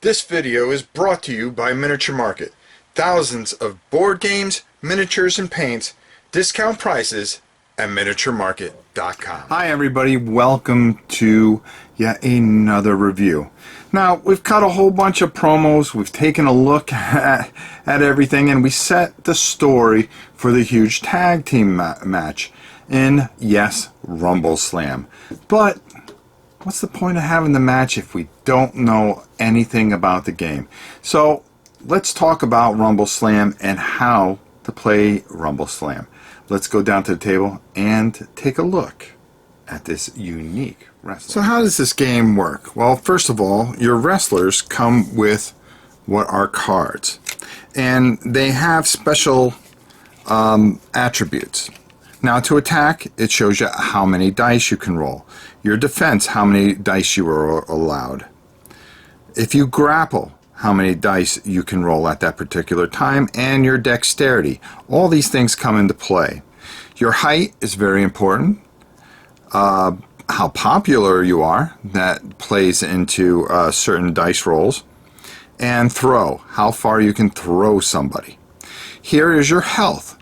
This video is brought to you by Miniature Market. Thousands of board games, miniatures, and paints, discount prices at miniaturemarket.com. Hi everybody, welcome to yet another review. Now, we've cut a whole bunch of promos, we've taken a look at everything, and we set the story for the huge tag team match in, yes, Rumbleslam. But what's the point of having the match if we don't know anything about the game? So let's talk about Rumbleslam and how to play Rumbleslam. Let's go down to the table and take a look at this unique wrestler. So how does this game work? Well, first of all, your wrestlers come with what are cards, and they have special attributes. Now, to attack, it shows you how many dice you can roll. Your defense, how many dice you are allowed. If you grapple, how many dice you can roll at that particular time, and your dexterity. All these things come into play. Your height is very important. How popular you are, that plays into certain dice rolls. And throw, how far you can throw somebody. Here is your health.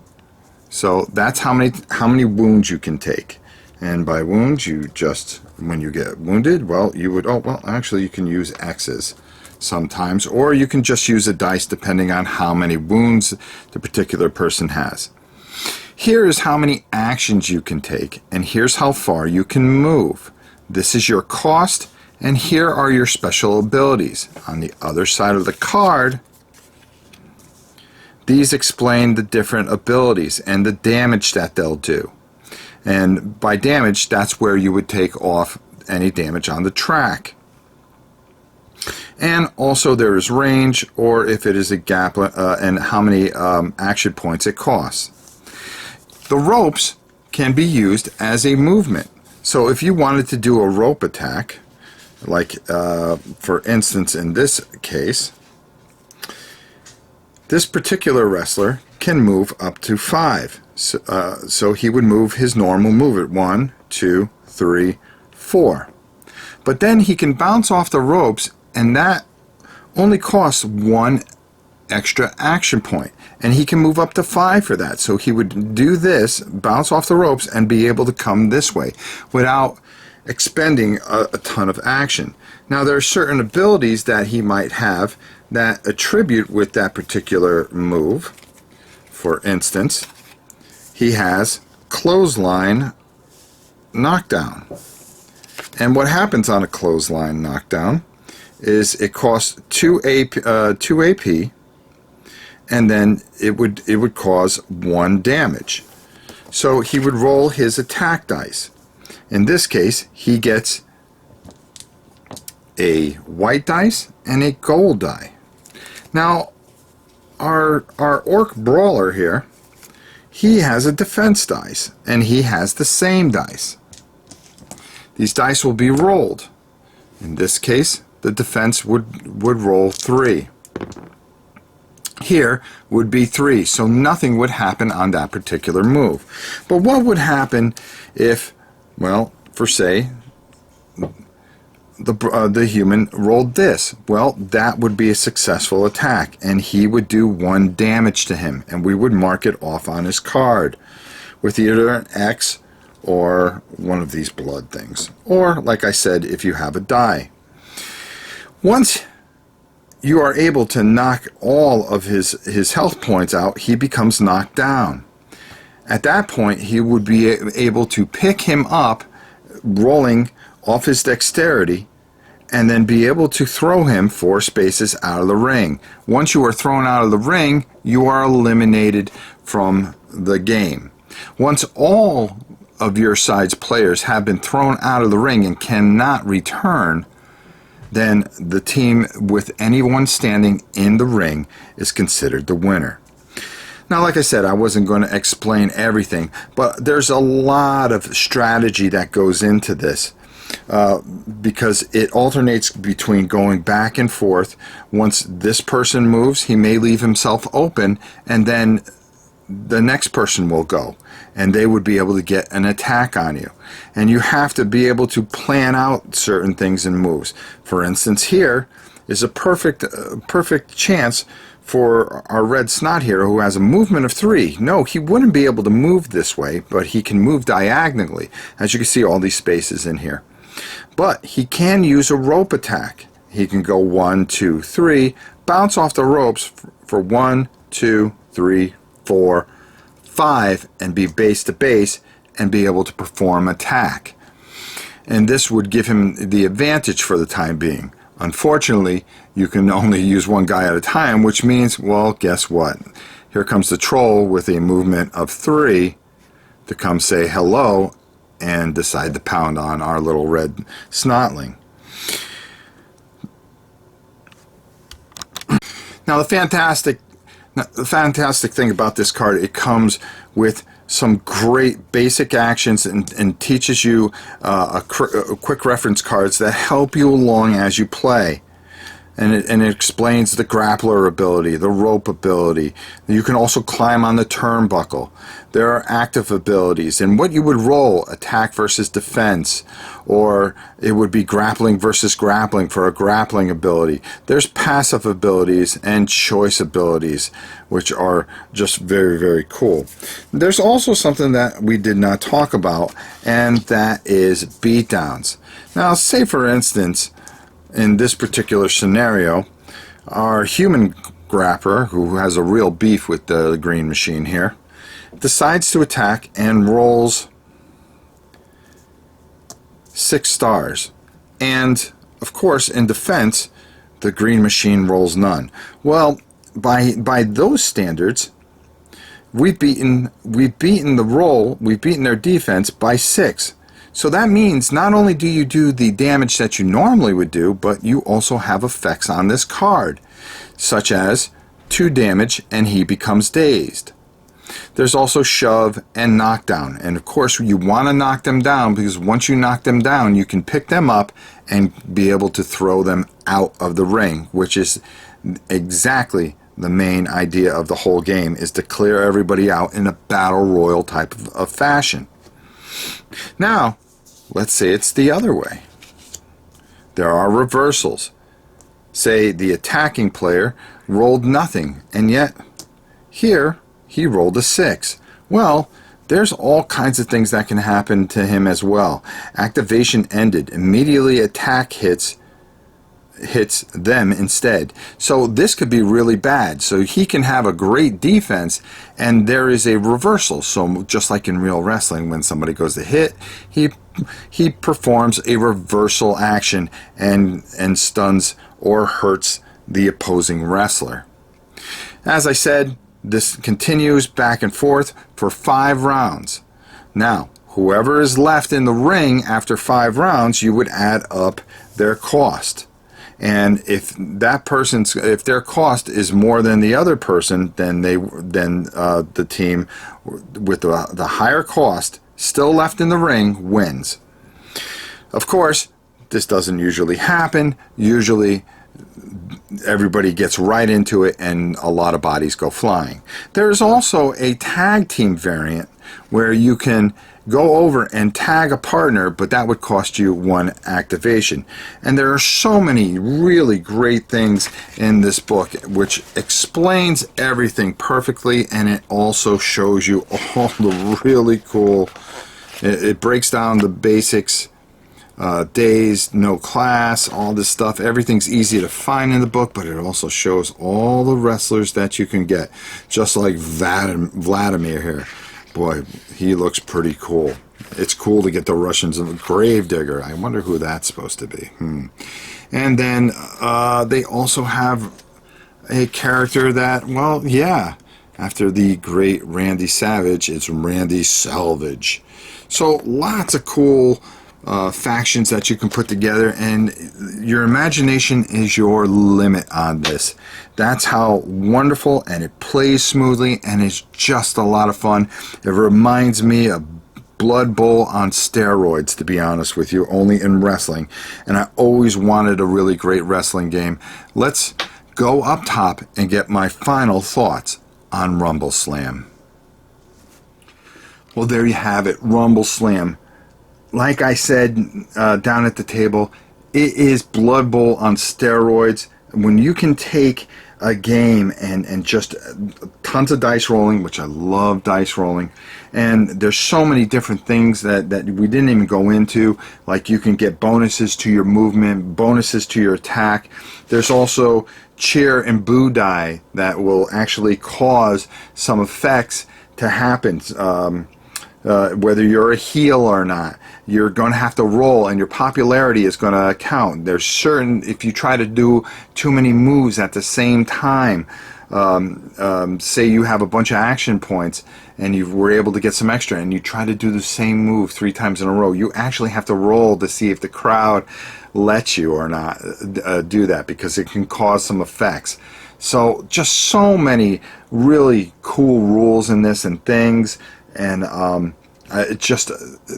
So that's how many wounds you can take. And by wounds, you just, when you get wounded, well, you would, actually you can use X's sometimes, or you can just use a dice depending on how many wounds the particular person has. Here is how many actions you can take, and here's how far you can move. This is your cost, and here are your special abilities. On the other side of the card, these explain the different abilities and the damage that they'll do. And by damage, that's where you would take off any damage on the track. And also there is range, or if it is a gap, and how many action points it costs. The ropes can be used as a movement. So if you wanted to do a rope attack, like for instance in this case, this particular wrestler can move up to 5. So he would move his normal move at 1, 2, 3, 4. But then he can bounce off the ropes, and that only costs 1 extra action point. And he can move up to 5 for that. So he would do this, bounce off the ropes, and be able to come this way without expending a ton of action. Now, there are certain abilities that he might have that attribute with that particular move. For instance, he has clothesline knockdown. And what happens on a clothesline knockdown is it costs 2 AP, and then it would cause 1 damage. So he would roll his attack dice. In this case, he gets a white dice and a gold die. Now, our orc brawler here, he has a defense dice, and he has the same dice. These dice will be rolled. In this case, the defense would roll 3. Here would be 3, so nothing would happen on that particular move. But what would happen if, well, for say, the human rolled this? Well, that would be a successful attack, and he would do 1 damage to him, and we would mark it off on his card with either an X or one of these blood things, or like I said, if you have a die. Once you are able to knock all of his health points out, he becomes knocked down. At that point, he would be able to pick him up, rolling off his dexterity, and then be able to throw him 4 spaces out of the ring. Once you are thrown out of the ring, you are eliminated from the game. Once all of your side's players have been thrown out of the ring and cannot return, then the team with anyone standing in the ring is considered the winner. Now, like I said, I wasn't going to explain everything, but there's a lot of strategy that goes into this because it alternates between going back and forth. Once this person moves, he may leave himself open, and then the next person will go, and they would be able to get an attack on you. And you have to be able to plan out certain things and moves. For instance, here is a perfect chance for our red snot hero, who has a movement of 3. No, he wouldn't be able to move this way, but he can move diagonally. As you can see, all these spaces in here. But he can use a rope attack. He can go 1, 2, 3, bounce off the ropes for 1, 2, 3, 4, 5, and be base to base and be able to perform attack. And this would give him the advantage for the time being. Unfortunately, you can only use one guy at a time, which means, well, guess what? Here comes the troll with a movement of 3 to come say hello and decide to pound on our little red snotling. Now, the fantastic thing about this card, it comes with some great basic actions and teaches you quick reference cards that help you along as you play. And it explains the grappler ability, the rope ability. You can also climb on the turnbuckle. There are active abilities, and what you would roll, attack versus defense, or it would be grappling versus grappling for a grappling ability. There's passive abilities and choice abilities, which are just very, very cool. There's also something that we did not talk about, and that is beatdowns. Now, say for instance, in this particular scenario, our human grappler, who has a real beef with the green machine here, decides to attack and rolls 6 stars. And, of course, in defense, the green machine rolls none. Well, by those standards, we've beaten their defense by 6. So that means not only do you do the damage that you normally would do, but you also have effects on this card, such as 2 damage and he becomes dazed. There's also shove and knockdown, and of course you want to knock them down, because once you knock them down you can pick them up and be able to throw them out of the ring, which is exactly the main idea of the whole game, is to clear everybody out in a battle royal type of fashion. Now, let's say it's the other way. There are reversals. Say the attacking player rolled nothing, and yet here he rolled a 6. Well, there's all kinds of things that can happen to him as well. Activation ended. Immediately attack hits them instead. So this could be really bad. So he can have a great defense, and there is a reversal. So just like in real wrestling, when somebody goes to hit, he performs a reversal action and stuns or hurts the opposing wrestler. As I said, this continues back and forth for 5 rounds. Now, whoever is left in the ring after 5 rounds, you would add up their cost. And if their cost is more than the other person, then the team with the higher cost still left in the ring wins. Of course, this doesn't usually happen. Usually everybody gets right into it and a lot of bodies go flying. There's also a tag team variant where you can go over and tag a partner, but that would cost you 1 activation. And there are so many really great things in this book which explains everything perfectly, and it also shows you all the really cool, it breaks down the basics, days, no class, all this stuff. Everything's easy to find in the book, but it also shows all the wrestlers that you can get, just like Vladimir here. Boy, he looks pretty cool. It's cool to get the Russians of Gravedigger. I wonder who that's supposed to be. And then they also have a character that, well, yeah, after the great Randy Savage, it's Randy Salvage. So lots of cool factions that you can put together, and your imagination is your limit on this. That's how wonderful, and it plays smoothly, and it's just a lot of fun. It reminds me of Blood Bowl on steroids, to be honest with you, only in wrestling, and I always wanted a really great wrestling game. Let's go up top and get my final thoughts on Rumbleslam. Well, there you have it, Rumbleslam. Like I said down at the table, it is Blood Bowl on steroids. When you can take a game and just tons of dice rolling, which I love dice rolling, and there's so many different things that we didn't even go into, like you can get bonuses to your movement, bonuses to your attack. There's also cheer and boo die that will actually cause some effects to happen. Whether you're a heel or not, you're going to have to roll, and your popularity is going to count. There's certain, if you try to do too many moves at the same time, say you have a bunch of action points and you were able to get some extra, and you try to do the same move 3 times in a row, you actually have to roll to see if the crowd lets you or not do that, because it can cause some effects. So just so many really cool rules in this and things. And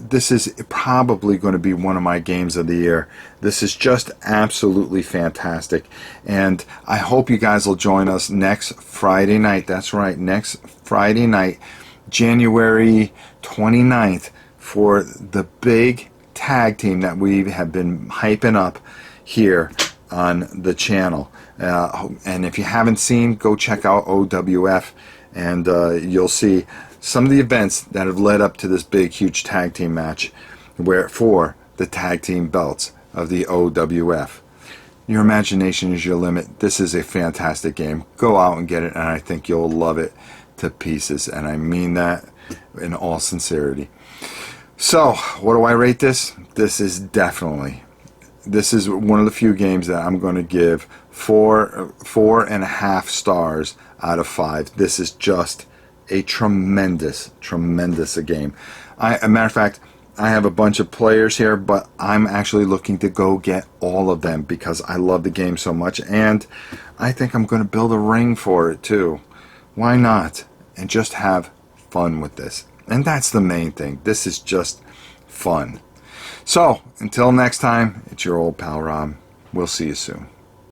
this is probably going to be one of my games of the year. This is just absolutely fantastic, and I hope you guys will join us next Friday night. That's right, next Friday night, January 29th, for the big tag team that we have been hyping up here on the channel. And if you haven't seen, go check out OWF, and you'll see some of the events that have led up to this big, huge tag team match for the tag team belts of the OWF. Your imagination is your limit. This is a fantastic game. Go out and get it, and I think you'll love it to pieces, and I mean that in all sincerity. So, what do I rate this? This is one of the few games that I'm going to give 4.5 stars out of 5. This is just a tremendous game. As a matter of fact, I have a bunch of players here, but I'm actually looking to go get all of them because I love the game so much, and I think I'm going to build a ring for it too. Why not? And just have fun with this. And that's the main thing. This is just fun. So, until next time, it's your old pal Rob. We'll see you soon.